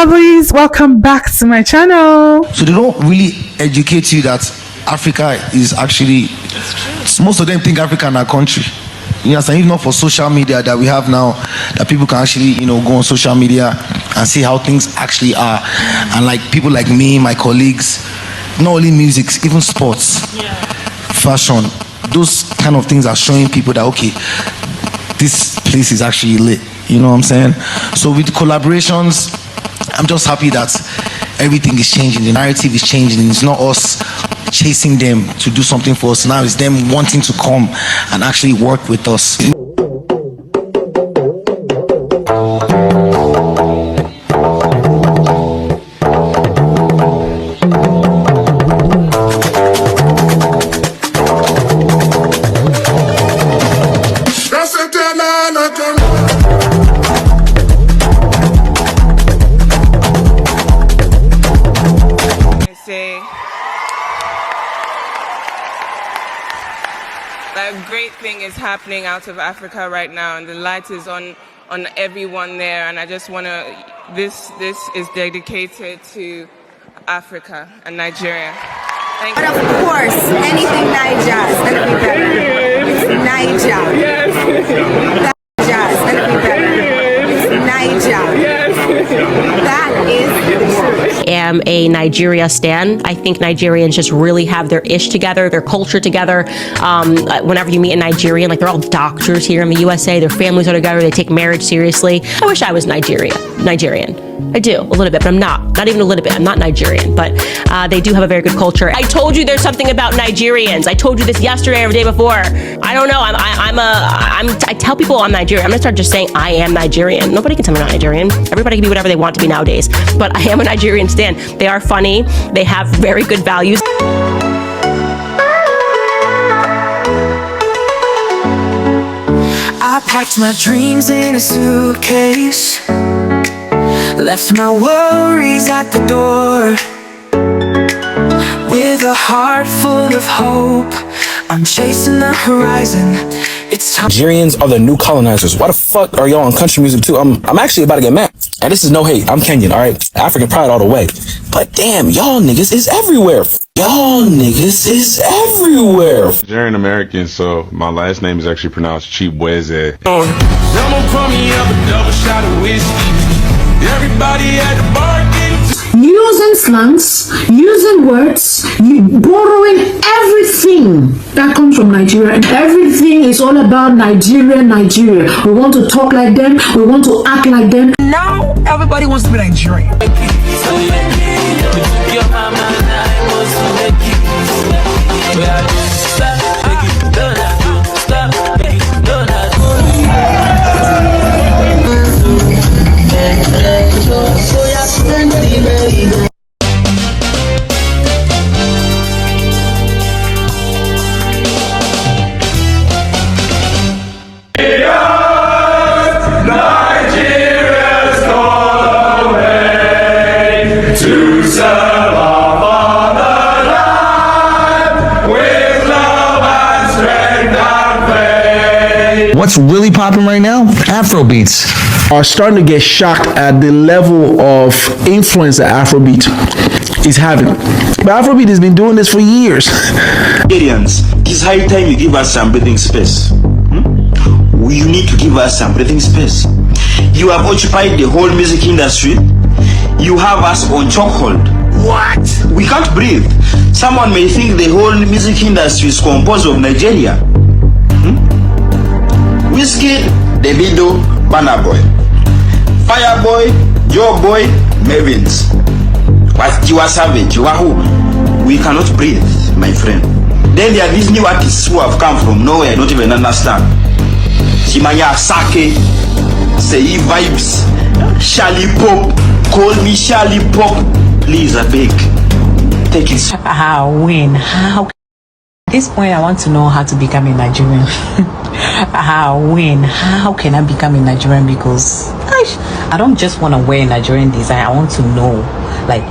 lovelies, welcome back to my channel. So they don't really educate you that Africa is actually, most of them think Africa is a country. You understand? Even not for social media that we have now, that people can actually, go on social media and see how things actually are. And like people like me, my colleagues, not only music, even sports, fashion, those kind of things are showing people that, okay, this place is actually lit. You know what I'm saying? So with collaborations, I'm just happy that everything is changing. The narrative is changing. It's not us chasing them to do something for us. Now it's them wanting to come and actually work with us. A great thing is happening out of Africa right now, and the light is on everyone there. And I just want to, this is dedicated to Africa and Nigeria. Thank you. But of course, anything Niger is going to be better. It's Niger. Yes. Niger is going to be better. It's Niger. Yes. That is the truth. Am a Nigeria stan. I think Nigerians just really have their ish together, their culture together. Whenever you meet a Nigerian, like they're all doctors here in the USA, their families are together, they take marriage seriously. I wish I was Nigerian. I do, a little bit, but I'm not even a little bit. I'm not Nigerian, but they do have a very good culture. I told you there's something about Nigerians. I told you this yesterday or the day before. I don't know, I tell people I'm Nigerian. I'm gonna start just saying I am Nigerian. Nobody can tell me I'm not Nigerian. Everybody can be whatever they want to be nowadays, but I am a Nigerian stan. They are funny, they have very good values. I packed my dreams in a suitcase, left my worries at the door. With a heart full of hope, I'm chasing the horizon. It's time. Nigerians are the new colonizers. Why the fuck are y'all on country music too? I'm actually about to get mad. And this is no hate. I'm Kenyan, alright? African pride all the way. But damn, y'all niggas is everywhere. Y'all niggas is everywhere. Nigerian American, so my last name is actually pronounced Chibueze. Everybody at the bar using slangs, using words, borrowing everything that comes from Nigeria, and everything is all about Nigeria. We want to talk like them, we want to act like them. Now everybody wants to be Nigerian. What's really popping right now? Afrobeats are starting to get shocked at the level of influence that Afrobeat is having. But Afrobeat has been doing this for years. Nigerians, it's high time you give us some breathing space. You need to give us some breathing space. You have occupied the whole music industry. You have us on chokehold. What? We can't breathe. Someone may think the whole music industry is composed of Nigeria. Whiskey, Davido, Burna Boy, Fireboy, Joe Boy, Mavins. But you are savage, you are who? We cannot breathe, my friend. Then there are these new artists who have come from nowhere, I don't even understand. Chimaya Sake, Sei Vibes, Charlie Pop, call me Charlie Pop. Please, I beg. Take it. When? How? At this point, I want to know how to become a Nigerian. When? How can I become a Nigerian? Because I don't just want to wear Nigerian design. I want to know, like,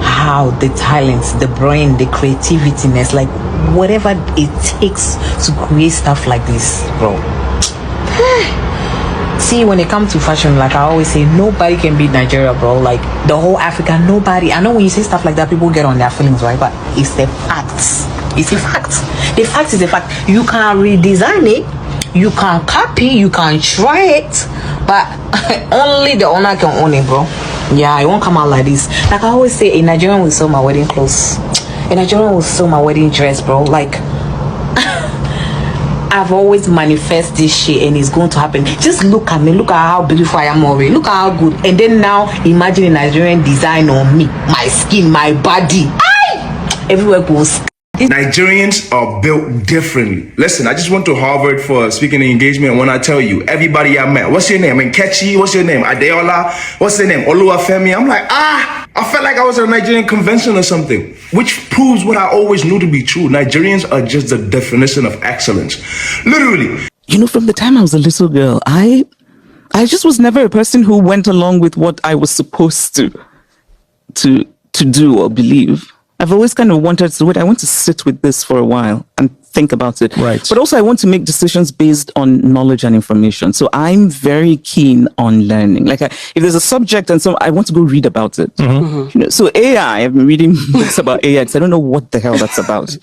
how the talents, the brain, the creativitiness, like, whatever it takes to create stuff like this, bro. See, when it comes to fashion, like I always say, nobody can beat Nigeria, bro. Like the whole Africa, nobody. I know when you say stuff like that, people get on their feelings, right? But it's the facts. It's a fact. The fact is the fact. You can redesign it, you can copy, you can try it, but only the owner can own it, bro. Yeah, it won't come out like this. Like I always say, a Nigerian will sew my wedding clothes. A Nigerian will sew my wedding dress, bro. Like I've always manifest this shit and it's going to happen. Just look at me. Look at how beautiful I am already. Look at how good. And then now imagine a Nigerian design on me, my skin, my body. Aye! Everywhere goes. Nigerians are built differently. Listen, I just went to Harvard for a speaking engagement. When I tell you, everybody I met, what's your name? Nkechi, what's your name? Adeola, what's your name? Oluwafemi. I'm like, I felt like I was at a Nigerian convention or something, which proves what I always knew to be true. Nigerians are just the definition of excellence. Literally. You know, from the time I was a little girl, I just was never a person who went along with what I was supposed to do or believe. I've always kind of wanted to wait. I want to sit with this for a while and think about it. Right. But also I want to make decisions based on knowledge and information. So I'm very keen on learning. Like if there's a subject and I want to go read about it. You know, so AI, I've been reading books about AI because I don't know what the hell that's about.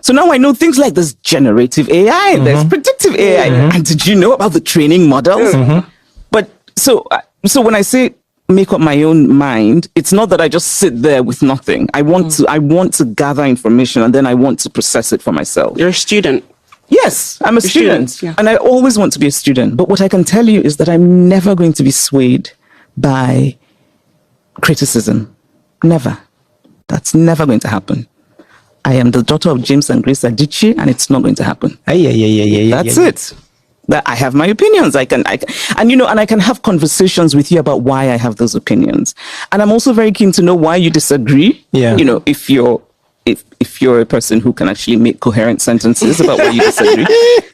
So now I know things like there's generative AI, there's predictive AI. And did you know about the training models? But so when I say make up my own mind, it's not that I just sit there with nothing. I want to gather information and then I want to process it for myself. You're a student. Yes, I'm a student. Yeah. And I always want to be a student. But what I can tell you is that I'm never going to be swayed by criticism. Never. That's never going to happen. I am the daughter of James and Grace Adichie, and it's not going to happen. That's it. That I have my opinions. I can have conversations with you about why I have those opinions. And I'm also very keen to know why you disagree. Yeah. You know, if you're a person who can actually make coherent sentences about why you disagree.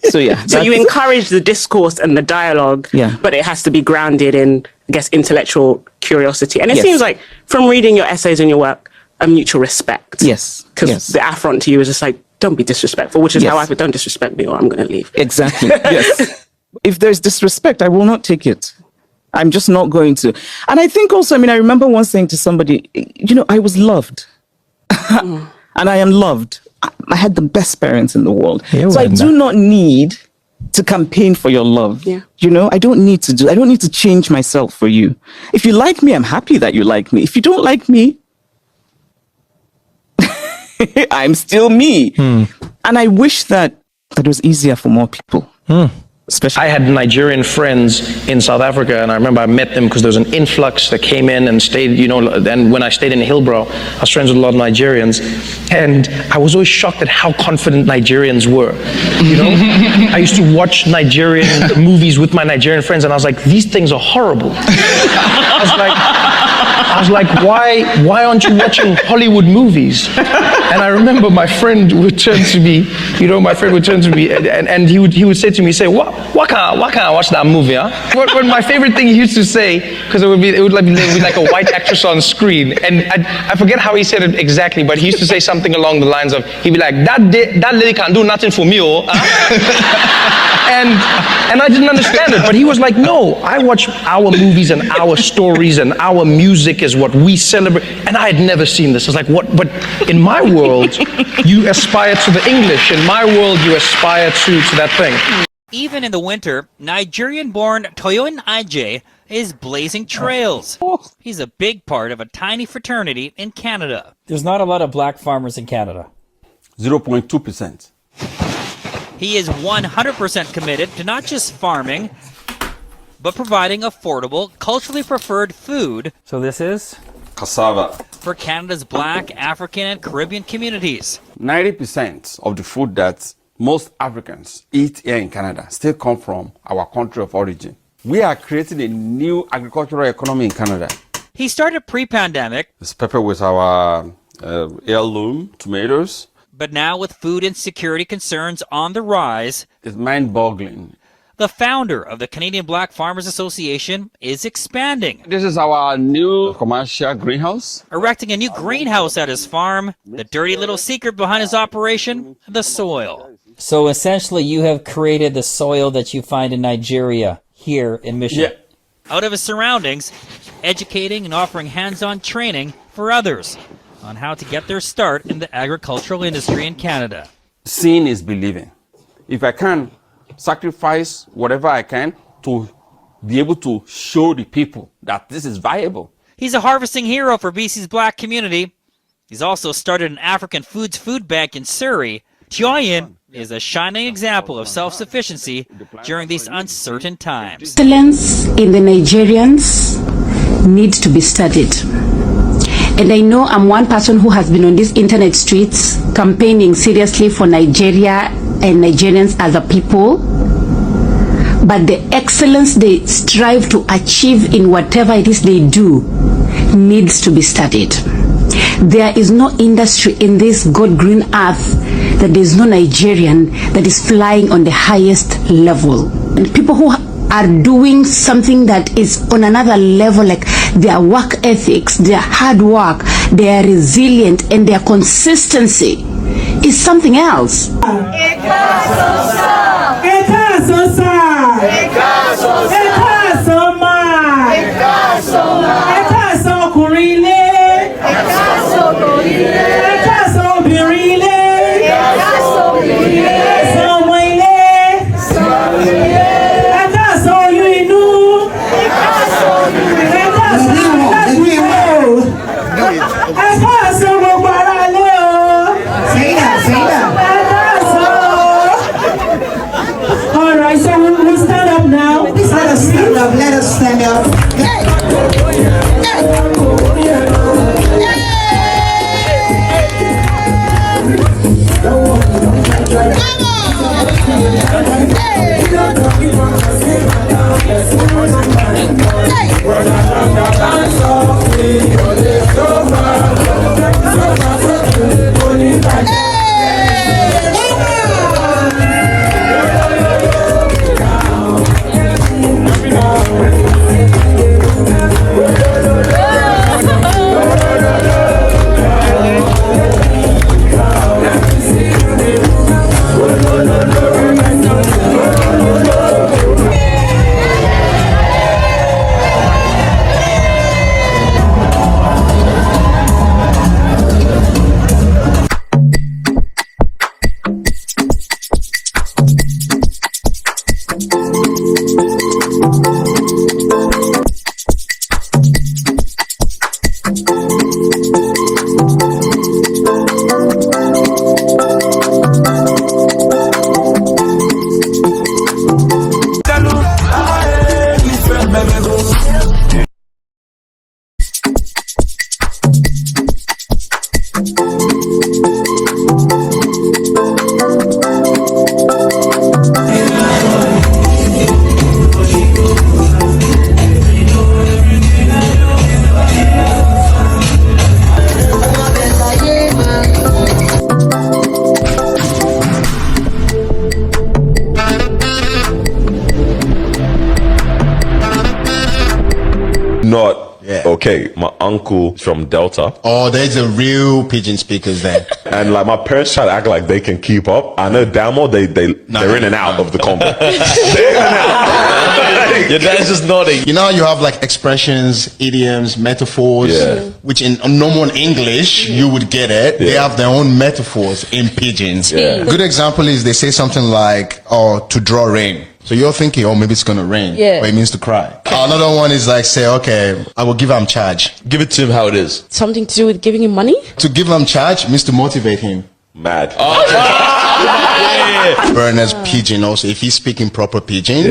So yeah. So you encourage the discourse and the dialogue, but it has to be grounded in, I guess, intellectual curiosity. And it seems like from reading your essays and your work, a mutual respect. Yes. Because the affront to you is just like, don't be disrespectful, which is how I feel. Don't disrespect me or I'm going to leave. Exactly. Yes. If there's disrespect, I will not take it. I'm just not going to. And I think also, I remember once saying to somebody, you know, I was loved. And I am loved. I had the best parents in the world. So I do not need to campaign for your love. Yeah. You know, I don't need to change myself for you. If you like me, I'm happy that you like me. If you don't like me, I'm still me. And I wish that was easier for more people. Especially, I had Nigerian friends in South Africa, and I remember I met them because there was an influx that came in and stayed, you know, and when I stayed in Hillbrow, I was friends with a lot of Nigerians, and I was always shocked at how confident Nigerians were, you know? I used to watch Nigerian movies with my Nigerian friends, and I was like, these things are horrible. I was like, why aren't you watching Hollywood movies? And I remember my friend would turn to me, and he would say to me, why can't I watch that movie, huh? But my favorite thing he used to say, because it would be like a white actress on screen, and I forget how he said it exactly, but he used to say something along the lines of, he'd be like, that lady can't do nothing for me, oh. And I didn't understand it, but he was like, no, I watch our movies and our stories and our music is what we celebrate. And I had never seen this. I was like, what? But in my world, you aspire to the English. In my world, you aspire to that thing. Even in the winter, Nigerian-born Toyoin Ije is blazing trails. He's a big part of a tiny fraternity in Canada. There's not a lot of black farmers in Canada. 0.2%. He is 100% committed to not just farming, but providing affordable, culturally preferred food. So this is? Cassava. For Canada's Black, African, and Caribbean communities. 90% of the food that most Africans eat here in Canada still come from our country of origin. We are creating a new agricultural economy in Canada. He started pre-pandemic. It's pepper with our heirloom tomatoes. But now with food insecurity concerns on the rise, it's mind-boggling. The founder of the Canadian Black Farmers Association is expanding. This is our new commercial greenhouse. Erecting a new greenhouse at his farm. The dirty little secret behind his operation, the soil. So essentially you have created the soil that you find in Nigeria here in Michigan. Out of his surroundings, educating and offering hands-on training for others on how to get their start in the agricultural industry in Canada. Seeing is believing. If I can sacrifice whatever I can to be able to show the people that this is viable. He's a harvesting hero for BC's black community. He's also started an African Foods food bank in Surrey. Tioyin is a shining example of self-sufficiency during these uncertain times. Excellence in the Nigerians needs to be studied. And I know I'm one person who has been on these internet streets campaigning seriously for Nigeria and Nigerians as a people. But the excellence they strive to achieve in whatever it is they do needs to be studied. There is no industry in this God-green earth that there is no Nigerian that is flying on the highest level. And people who are doing something that is on another level, like their work ethics, their hard work, their resilient, and their consistency is something else. Alright, so we'll stand up now. Let us stand up. Let us stand up. Okay, my uncle from Delta. Oh, there's a real pidgin speakers there. And like my parents try to act like they can keep up. I know damn well they're in and out of the convo. They're in and out. Your dad's just nodding. You know, you have like expressions, idioms, metaphors, which in normal English you would get it. They have their own metaphors in pidgins. Good example is they say something like, "Oh, to draw rain." So you're thinking, oh, maybe it's gonna rain. But it means to cry. Another one is like, say, okay, I will give him charge. Give it to him how it is. Something to do with giving him money? To give him charge means to motivate him. Mad. Burner's pidgin also. If he's speaking proper pidgin,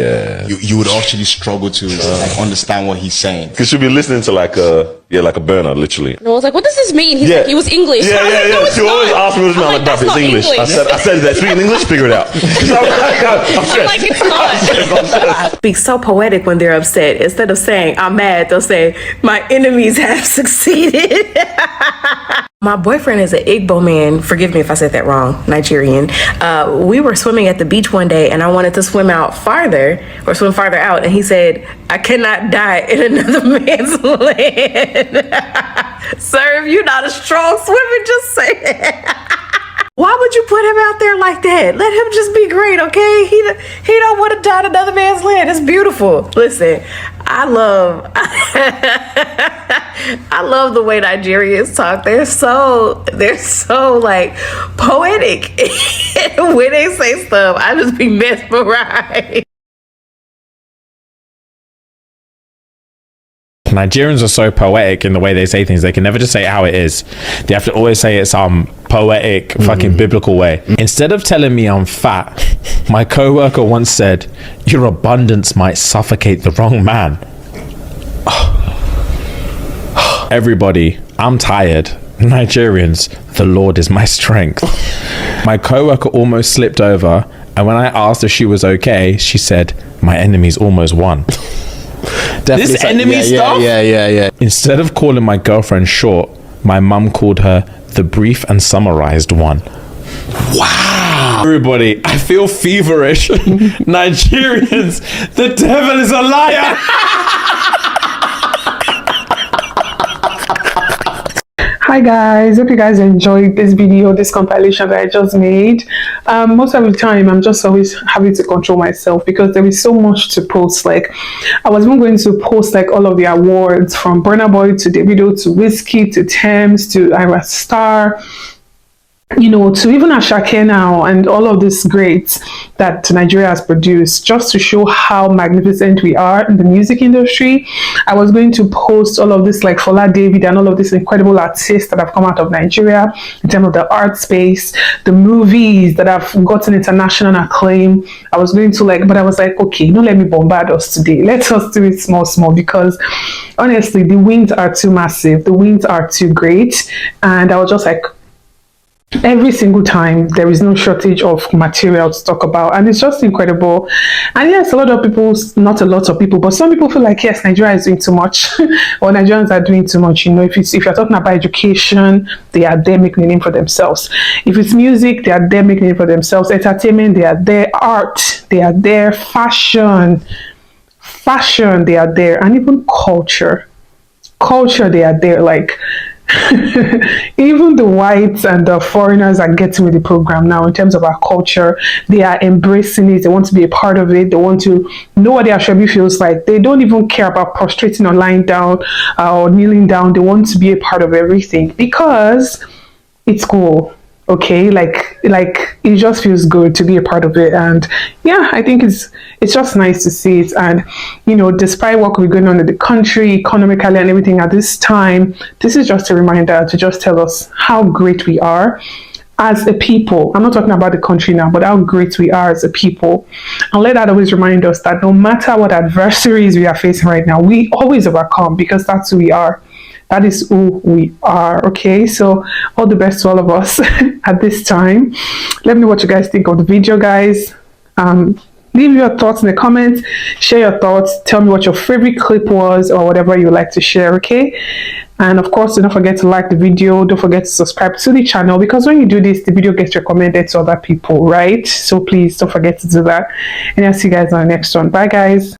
you would actually struggle to like, understand what he's saying. Because you'll be listening to like a burner, literally. And I was like, what does this mean? He's like, it was English. Yeah. No, she always asks me, I'm like, bruv, it's English. I said that. Speaking English, figure it out. I'm like, it's not. Be so poetic when they're upset. Instead of saying, I'm mad, they'll say, my enemies have succeeded. My boyfriend is an Igbo man. Forgive me if I said that wrong. Nigerian. We were swimming at the beach one day and I wanted to swim farther out. And he said, I cannot die in another man's land. Sir, if you're not a strong swimmer, just say it. Why would you put him out there like that? Let him just be great, okay? He don't want to die on another man's land. It's beautiful. Listen, I love I love the way Nigerians talk. They're so like poetic when they say stuff. I just be mesmerized. Nigerians are so poetic in the way they say things. They can never just say it how it is. They have to always say it some poetic, fucking biblical way. Instead of telling me I'm fat, my co-worker once said, "Your abundance might suffocate the wrong man." Everybody, I'm tired. Nigerians, the Lord is my strength. My co-worker almost slipped over, and when I asked if she was okay, she said, "My enemy's almost won." This enemy stuff? Yeah. Instead of calling my girlfriend short, my mum called her the brief and summarized one. Wow. Everybody, I feel feverish. Nigerians, the devil is a liar. Hi guys, hope you guys enjoyed this video, this compilation that I just made. Most of the time I'm just always having to control myself because there is so much to post. Like I was even going to post like all of the awards from Burna Boy to Davido to Whiskey to Thames to Ira Star, you know, to even Ashake now, and all of these greats that Nigeria has produced, just to show how magnificent we are in the music industry. I was going to post all of this like Fola David and all of these incredible artists that have come out of Nigeria in terms of the art space, the movies that have gotten international acclaim. I was going to like, but I was like, okay, don't let me bombard us today. Let us do it small, because honestly, the wins are too massive. The wins are too great. And I was just like, every single time there is no shortage of material to talk about, and it's just incredible. And yes, a lot of people, not a lot of people, but some people feel like, yes, Nigeria is doing too much or Nigerians are doing too much. You know, if you're talking about education, they are there making a name for themselves. If it's music, they are there making a name for themselves. Entertainment, they are there. Art, they are there. Fashion, they are there. And even culture, they are there. Like even the whites and the foreigners are getting with the program now in terms of our culture. They are embracing it. They want to be a part of it. They want to know what their Ashobi feels like. They don't even care about prostrating or lying down or kneeling down. They want to be a part of everything because it's cool. Okay, like it just feels good to be a part of it. And yeah, I think it's just nice to see it. And you know, despite what could be going on in the country economically and everything at this time, this is just a reminder to just tell us how great we are as a people. I'm not talking about the country now, but how great we are as a people. And let that always remind us that no matter what adversaries we are facing right now, we always overcome, because that's who we are. That is who we are. Okay, so all the best to all of us at this time. Let me know what you guys think of the video, guys. Leave your thoughts in the comments. Share your thoughts. Tell me what your favorite clip was or whatever you like to share. Okay, and of course, don't forget to like the video. Don't forget to subscribe to the channel, because when you do this, the video gets recommended to other people, right? So please don't forget to do that. And I'll see you guys on the next one. Bye guys.